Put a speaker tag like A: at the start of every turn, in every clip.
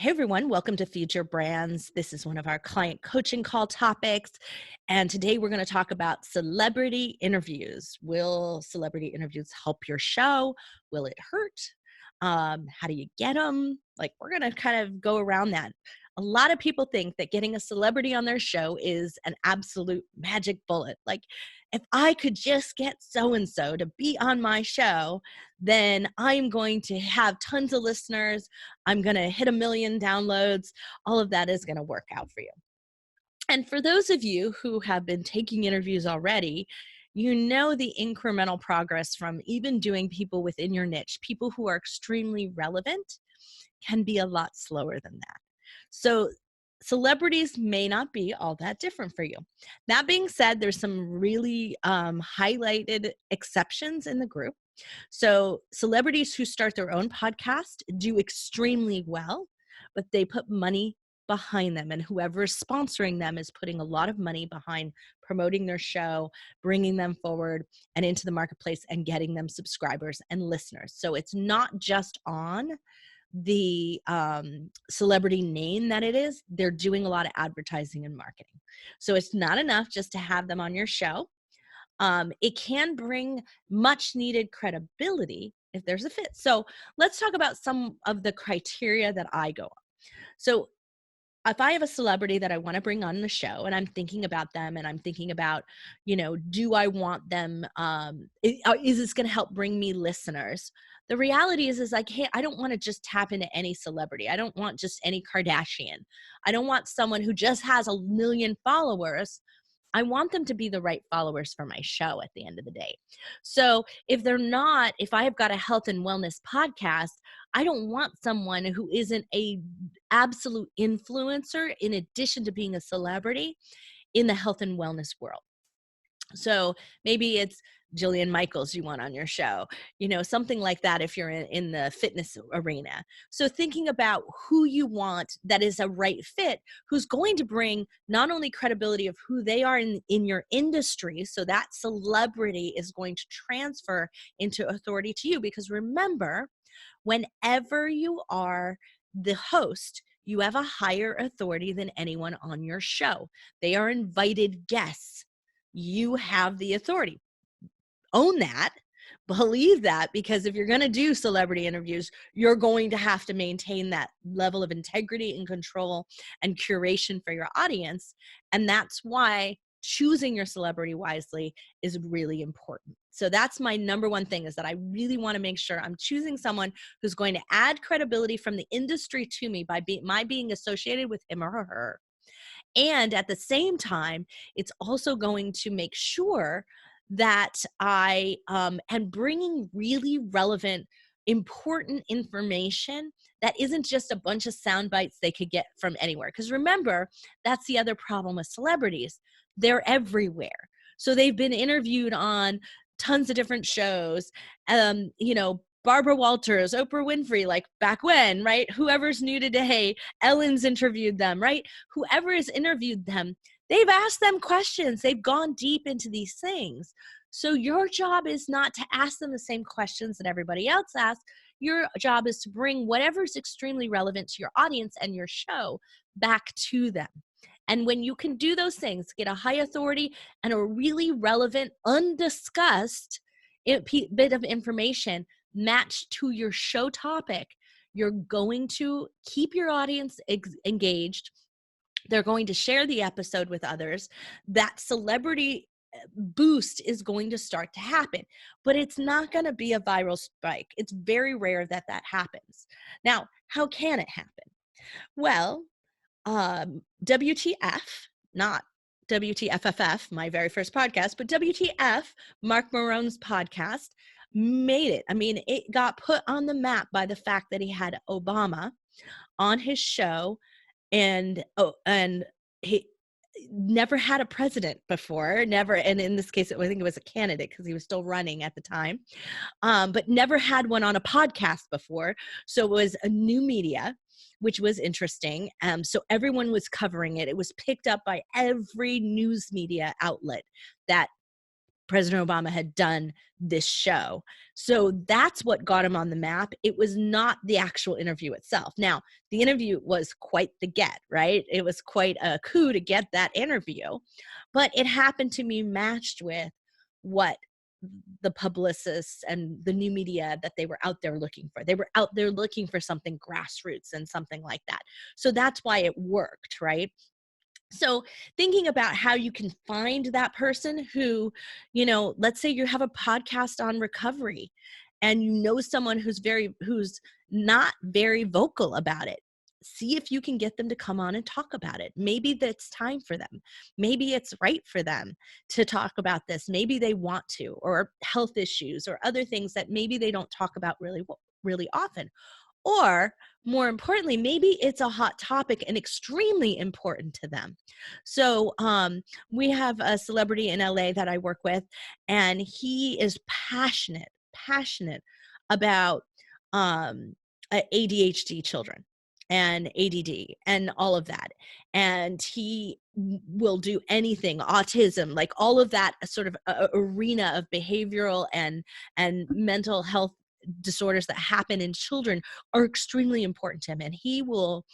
A: Hey everyone, welcome to Feed Your Brands. This is one of our client coaching call topics. And today we're going to talk about celebrity interviews. Will celebrity interviews help your show? Will it hurt? How do you get them? We're going to kind of go around that. A lot of people think that getting a celebrity on their show is an absolute magic bullet. If I could just get so-and-so to be on my show, then I'm going to have tons of listeners. I'm going to hit 1 million downloads. All of that is going to work out for you. And for those of you who have been taking interviews already, you know the incremental progress from even doing people within your niche, people who are extremely relevant, can be a lot slower than that. So celebrities may not be all that different for you. That being said, there's some really highlighted exceptions in the group. So celebrities who start their own podcast do extremely well, but they put money behind them, and whoever is sponsoring them is putting a lot of money behind promoting their show, bringing them forward and into the marketplace and getting them subscribers and listeners. So it's not just on the celebrity name that it is. They're doing a lot of advertising and marketing. So it's not enough just to have them on your show. It can bring much needed credibility if there's a fit. So let's talk about some of the criteria that I go on. So if I have a celebrity that I want to bring on the show and I'm thinking about them and I'm thinking about, do I want them, is this going to help bring me listeners? The reality is like, hey, I don't want to just tap into any celebrity. I don't want just any Kardashian. I don't want someone who just has 1 million followers. I want them to be the right followers for my show at the end of the day. So if they're not, if I have got a health and wellness podcast, I don't want someone who isn't a absolute influencer in addition to being a celebrity in the health and wellness world. So maybe it's Jillian Michaels you want on your show, something like that if you're in the fitness arena. So thinking about who you want that is a right fit, who's going to bring not only credibility of who they are in your industry, so that celebrity is going to transfer into authority to you. Because remember, whenever you are the host, you have a higher authority than anyone on your show. They are invited guests. You have the authority. Own that, believe that, because if you're going to do celebrity interviews, you're going to have to maintain that level of integrity and control and curation for your audience. And that's why choosing your celebrity wisely is really important. So that's my number one thing, is that I really want to make sure I'm choosing someone who's going to add credibility from the industry to me by my being associated with him or her. And at the same time, it's also going to make sure that I am bringing really relevant, important information that isn't just a bunch of sound bites they could get from anywhere. Because remember, that's the other problem with celebrities. They're everywhere. So they've been interviewed on tons of different shows. Barbara Walters, Oprah Winfrey, like back when, right? Whoever's new today, Ellen's interviewed them, right? Whoever has interviewed them, they've asked them questions. They've gone deep into these things. So your job is not to ask them the same questions that everybody else asks. Your job is to bring whatever's extremely relevant to your audience and your show back to them. And when you can do those things, get a high authority and a really relevant, undiscussed bit of information matched to your show topic, you're going to keep your audience engaged. They're going to share the episode with others. That celebrity boost is going to start to happen, but it's not going to be a viral spike. It's very rare that happens. Now, how can it happen? Well, WTF, not WTFFF, my very first podcast, but WTF, Mark Marone's podcast, made it. I mean, it got put on the map by the fact that he had Obama on his show, and he never had a president before, never, and in this case, I think it was a candidate because he was still running at the time, but never had one on a podcast before. So it was a new media, which was interesting. So everyone was covering it. It was picked up by every news media outlet that President Obama had done this show. So that's what got him on the map. It was not the actual interview itself. Now, the interview was quite the get, right? It was quite a coup to get that interview, but it happened to be matched with what the publicists and the new media that they were out there looking for. They were out there looking for something grassroots and something like that. So that's why it worked, right? So thinking about how you can find that person who, let's say you have a podcast on recovery and you know someone who's not very vocal about it. See if you can get them to come on and talk about it. Maybe that's time for them. Maybe it's right for them to talk about this. Maybe they want to, or health issues or other things that maybe they don't talk about really often. Or more importantly, maybe it's a hot topic and extremely important to them. So we have a celebrity in LA that I work with, and he is passionate about ADHD children and ADD and all of that. And he will do anything, autism, like all of that sort of arena of behavioral and mental health disorders that happen in children are extremely important to him. And he will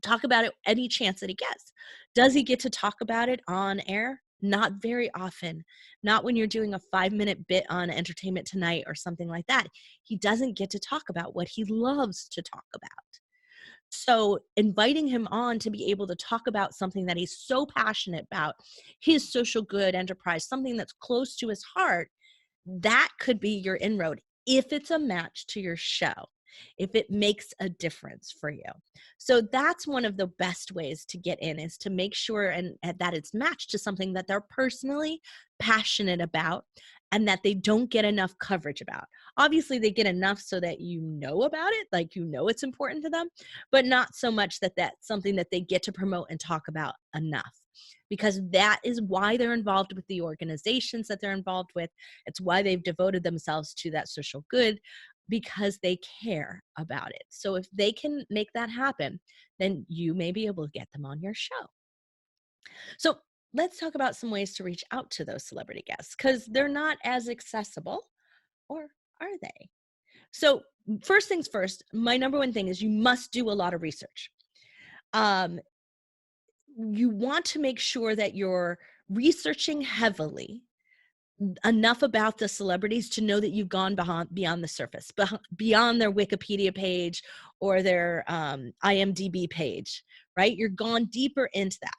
A: talk about it any chance that he gets. Does he get to talk about it on air? Not very often. Not when you're doing a 5-minute bit on Entertainment Tonight or something like that. He doesn't get to talk about what he loves to talk about. So inviting him on to be able to talk about something that he's so passionate about, his social good enterprise, something that's close to his heart, that could be your inroad if it's a match to your show, if it makes a difference for you. So that's one of the best ways to get in, is to make sure and that it's matched to something that they're personally passionate about and that they don't get enough coverage about. Obviously, they get enough so that you know about it, like it's important to them, but not so much that that's something that they get to promote and talk about enough. Because that is why they're involved with the organizations that they're involved with. It's why they've devoted themselves to that social good, because they care about it. So if they can make that happen, then you may be able to get them on your show. So let's talk about some ways to reach out to those celebrity guests, because they're not as accessible, or are they? So first things first, my number one thing is you must do a lot of research. You want to make sure that you're researching heavily enough about the celebrities to know that you've gone beyond the surface, beyond their Wikipedia page or their IMDb page, right? You're gone deeper into that.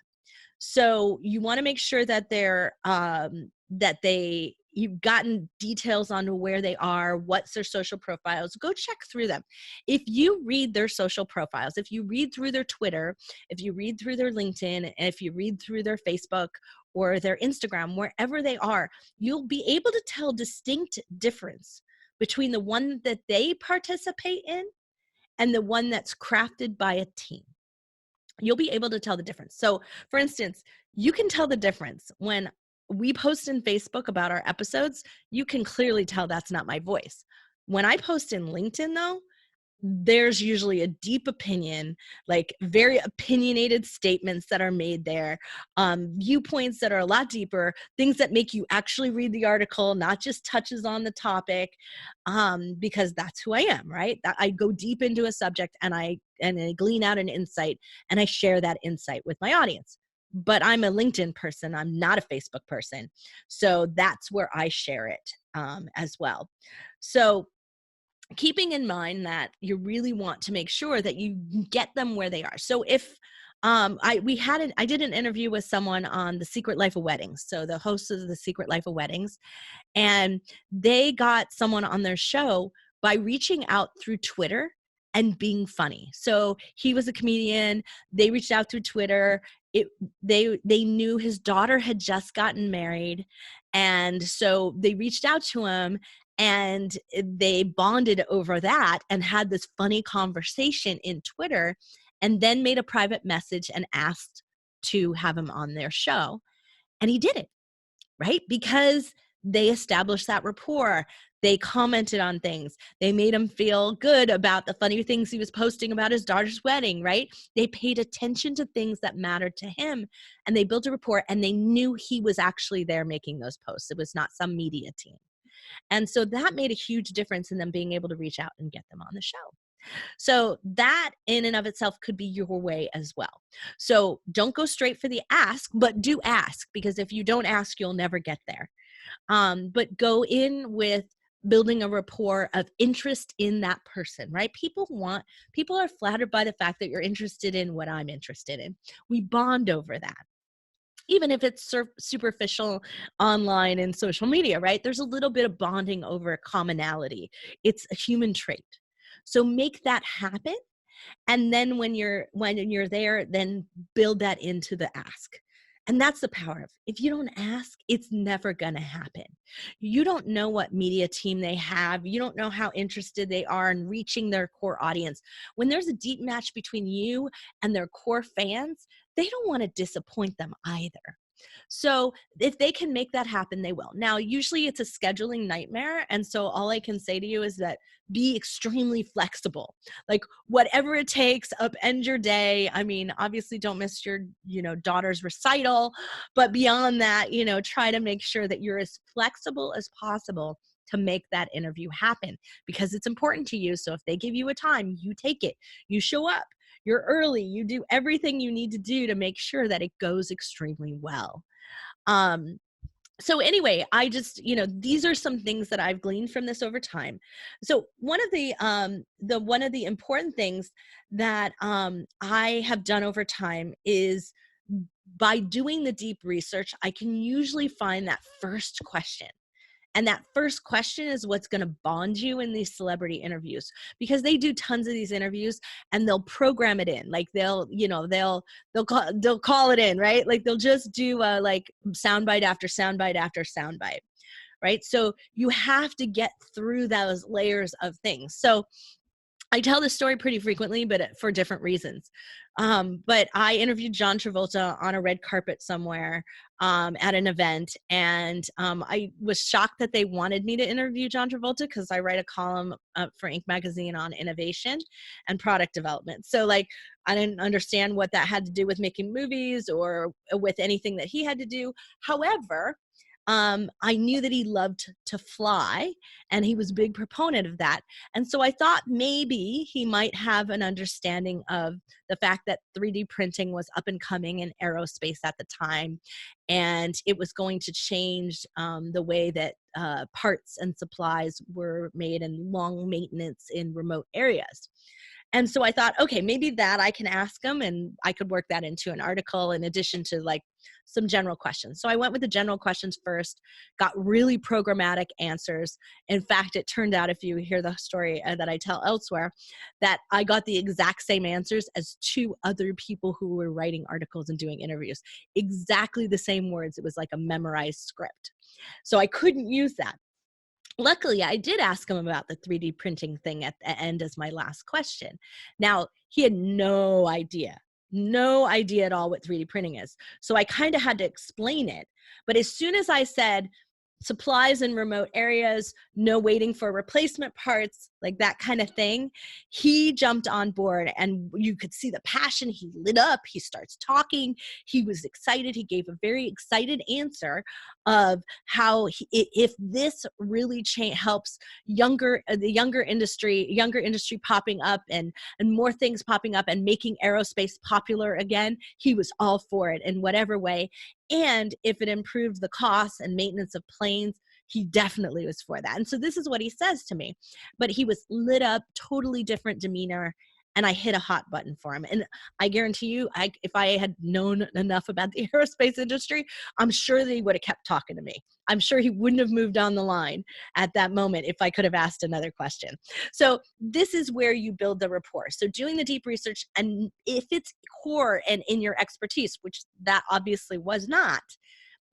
A: So you want to make sure that you've gotten details on where they are, what's their social profiles. Go check through them. If you read their social profiles, if you read through their Twitter, if you read through their LinkedIn, and if you read through their Facebook or their Instagram, wherever they are, you'll be able to tell distinct difference between the one that they participate in and the one that's crafted by a team. You'll be able to tell the difference. So for instance, you can tell the difference when we post in Facebook about our episodes. You can clearly tell that's not my voice. When I post in LinkedIn though, there's usually a deep opinion, like very opinionated statements that are made there, viewpoints that are a lot deeper, things that make you actually read the article, not just touches on the topic, because that's who I am, right? I go deep into a subject and I glean out an insight and I share that insight with my audience. But I'm a LinkedIn person. I'm not a Facebook person. So that's where I share it as well. So keeping in mind that you really want to make sure that you get them where they are. So if I did an interview with someone on The Secret Life of Weddings, so the hosts of The Secret Life of Weddings, and they got someone on their show by reaching out through Twitter and being funny. So he was a comedian. They reached out through Twitter. They knew his daughter had just gotten married, and so they reached out to him and they bonded over that and had this funny conversation in Twitter, and then made a private message and asked to have him on their show. And he did it, right? Because they established that rapport. They commented on things. They made him feel good about the funny things he was posting about his daughter's wedding, right? They paid attention to things that mattered to him, and they built a rapport, and they knew he was actually there making those posts. It was not some media team. And so that made a huge difference in them being able to reach out and get them on the show. So that in and of itself could be your way as well. So don't go straight for the ask, but do ask, because if you don't ask, you'll never get there. But go in with building a rapport of interest in that person, right? People are flattered by the fact that you're interested in what I'm interested in. We bond over that. Even if it's superficial online and social media, right? There's a little bit of bonding over commonality. It's a human trait. So make that happen. And then when you're there, then build that into the ask. And that's the power of, if you don't ask, it's never going to happen. You don't know what media team they have. You don't know how interested they are in reaching their core audience. When there's a deep match between you and their core fans, they don't want to disappoint them either. So if they can make that happen, they will. Now, usually it's a scheduling nightmare. And so all I can say to you is that be extremely flexible. Like whatever it takes, upend your day. I mean, obviously don't miss your, daughter's recital, but beyond that, try to make sure that you're as flexible as possible to make that interview happen, because it's important to you. So if they give you a time, you take it, you show up, you're early, you do everything you need to do to make sure that it goes extremely well. So anyway, I just, these are some things that I've gleaned from this over time. So one of the important things that I have done over time is, by doing the deep research, I can usually find that first question. And that first question is what's going to bond you in these celebrity interviews, because they do tons of these interviews and they'll program it in. Like they'll call it in, right? Like they'll just do like soundbite after soundbite after soundbite, right? So you have to get through those layers of things. So I tell this story pretty frequently, but for different reasons. But I interviewed John Travolta on a red carpet somewhere at an event. And I was shocked that they wanted me to interview John Travolta, because I write a column for Inc. magazine on innovation and product development. So like, I didn't understand what that had to do with making movies or with anything that he had to do. However, I knew that he loved to fly, and he was a big proponent of that. And so I thought maybe he might have an understanding of the fact that 3D printing was up and coming in aerospace at the time, and it was going to change the way that parts and supplies were made, and long maintenance in remote areas. And so I thought, okay, maybe that I can ask him, and I could work that into an article in addition to like some general questions. So I went with the general questions first, got really programmatic answers. In fact, it turned out, if you hear the story that I tell elsewhere, that I got the exact same answers as two other people who were writing articles and doing interviews. Exactly the same words. It was like a memorized script. So I couldn't use that. Luckily, I did ask him about the 3D printing thing at the end as my last question. Now, he had no idea at all what 3D printing is. So I kind of had to explain it. But as soon as I said supplies in remote areas, no waiting for replacement parts, like that kind of thing, he jumped on board, and you could see the passion. He lit up, he starts talking, he was excited. He gave a very excited answer of how if this really helps the younger industry popping up, and more things popping up and making aerospace popular again, he was all for it in whatever way. And if it improved the costs and maintenance of planes, he definitely was for that. And so this is what he says to me. But he was lit up, totally different demeanor, and I hit a hot button for him. And I guarantee you, if I had known enough about the aerospace industry, I'm sure that he would have kept talking to me. I'm sure he wouldn't have moved down the line at that moment if I could have asked another question. So this is where you build the rapport. So doing the deep research, and if it's core and in your expertise, which that obviously was not,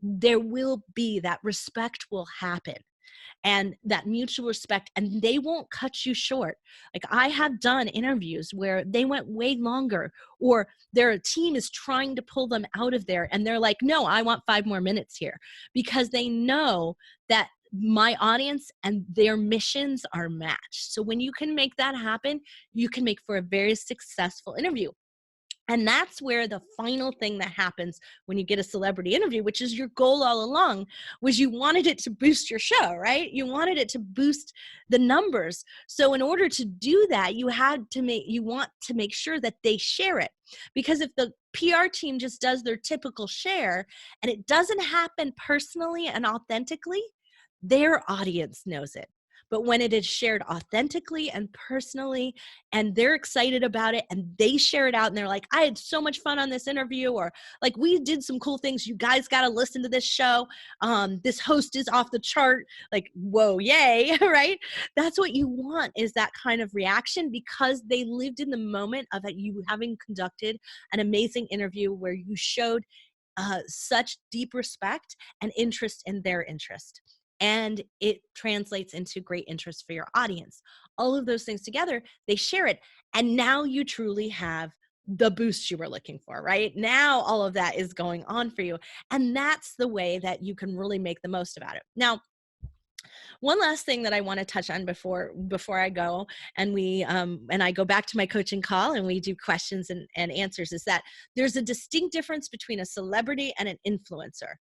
A: there will be that respect will happen. and that mutual respect, and they won't cut you short. Like, I have done interviews where they went way longer, or their team is trying to pull them out of there and they're like, no, I want 5 more minutes here, because they know that my audience and their missions are matched. So when you can make that happen, you can make for a very successful interview. And that's where the final thing that happens when you get a celebrity interview, which is your goal all along, was you wanted it to boost your show, right? You wanted it to boost the numbers. So in order to do that, you want to make sure that they share it. Because if the PR team just does their typical share and it doesn't happen personally and authentically, their audience knows it. But when it is shared authentically and personally, and they're excited about it and they share it out and they're like, I had so much fun on this interview, or like, we did some cool things. You guys got to listen to this show. This host is off the chart. Like, whoa, yay, right? That's what you want, is that kind of reaction, because they lived in the moment of you having conducted an amazing interview where you showed such deep respect and interest in their interest. And it translates into great interest for your audience. All of those things together, they share it. And now you truly have the boost you were looking for, right? Now all of that is going on for you. And that's the way that you can really make the most about it. Now, one last thing that I want to touch on before I go, and I go back to my coaching call and we do questions and answers, is that there's a distinct difference between a celebrity and an influencer.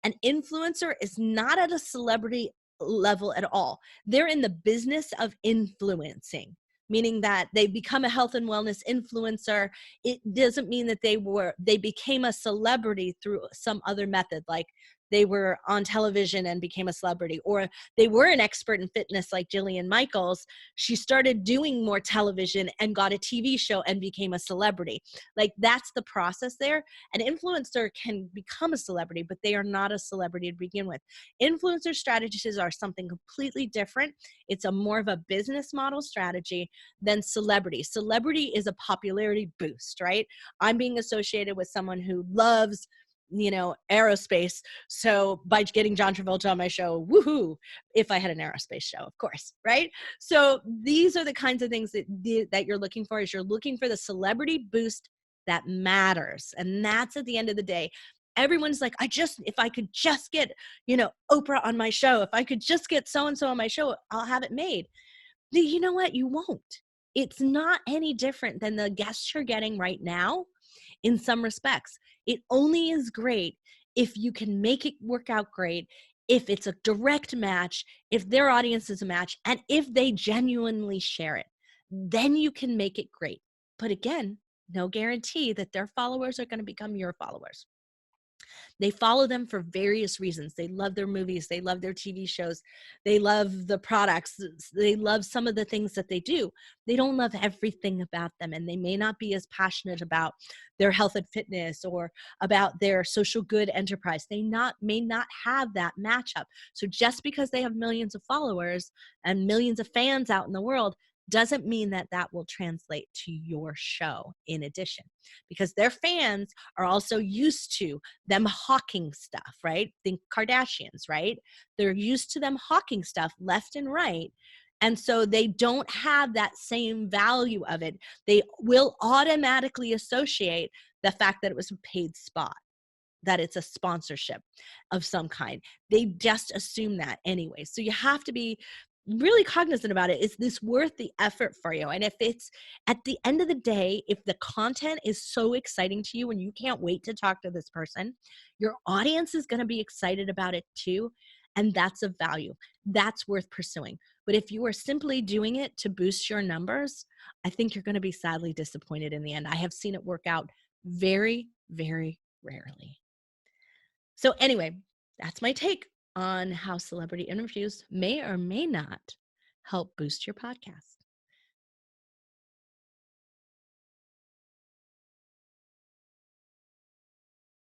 A: An influencer is not at a celebrity level at all. They're in the business of influencing, meaning that they become a health and wellness influencer. It doesn't mean that they became a celebrity through some other method, like they were on television and became a celebrity, or they were an expert in fitness like Jillian Michaels. She started doing more television and got a TV show and became a celebrity. Like, that's the process there. An influencer can become a celebrity, but they are not a celebrity to begin with. Influencer strategies are something completely different. It's a more of a business model strategy than celebrity. Celebrity is a popularity boost, right? I'm being associated with someone who loves aerospace. So by getting John Travolta on my show, woohoo, if I had an aerospace show, of course, right? So these are the kinds of things that you're looking for, is you're looking for the celebrity boost that matters. And that's, at the end of the day, everyone's like, if I could just get, Oprah on my show, if I could just get so-and-so on my show, I'll have it made. You know what? You won't. It's not any different than the guests you're getting right now in some respects. It only is great if you can make it work out great, if it's a direct match, if their audience is a match, and if they genuinely share it. Then you can make it great. But again, no guarantee that their followers are going to become your followers. They follow them for various reasons. They love their movies. They love their TV shows. They love the products. They love some of the things that they do. They don't love everything about them. And they may not be as passionate about their health and fitness or about their social good enterprise. They may not have that matchup. So just because they have millions of followers and millions of fans out in the world doesn't mean that will translate to your show in addition, because their fans are also used to them hawking stuff, right? Think Kardashians, right? They're used to them hawking stuff left and right. And so they don't have that same value of it. They will automatically associate the fact that it was a paid spot, that it's a sponsorship of some kind. They just assume that anyway. So you have to be really cognizant about it. Is this worth the effort for you? And if it's, at the end of the day, if the content is so exciting to you and you can't wait to talk to this person, your audience is going to be excited about it too. And that's of value. That's worth pursuing. But if you are simply doing it to boost your numbers, I think you're going to be sadly disappointed in the end. I have seen it work out very, very rarely. So anyway, that's my take on how celebrity interviews may or may not help boost your podcast.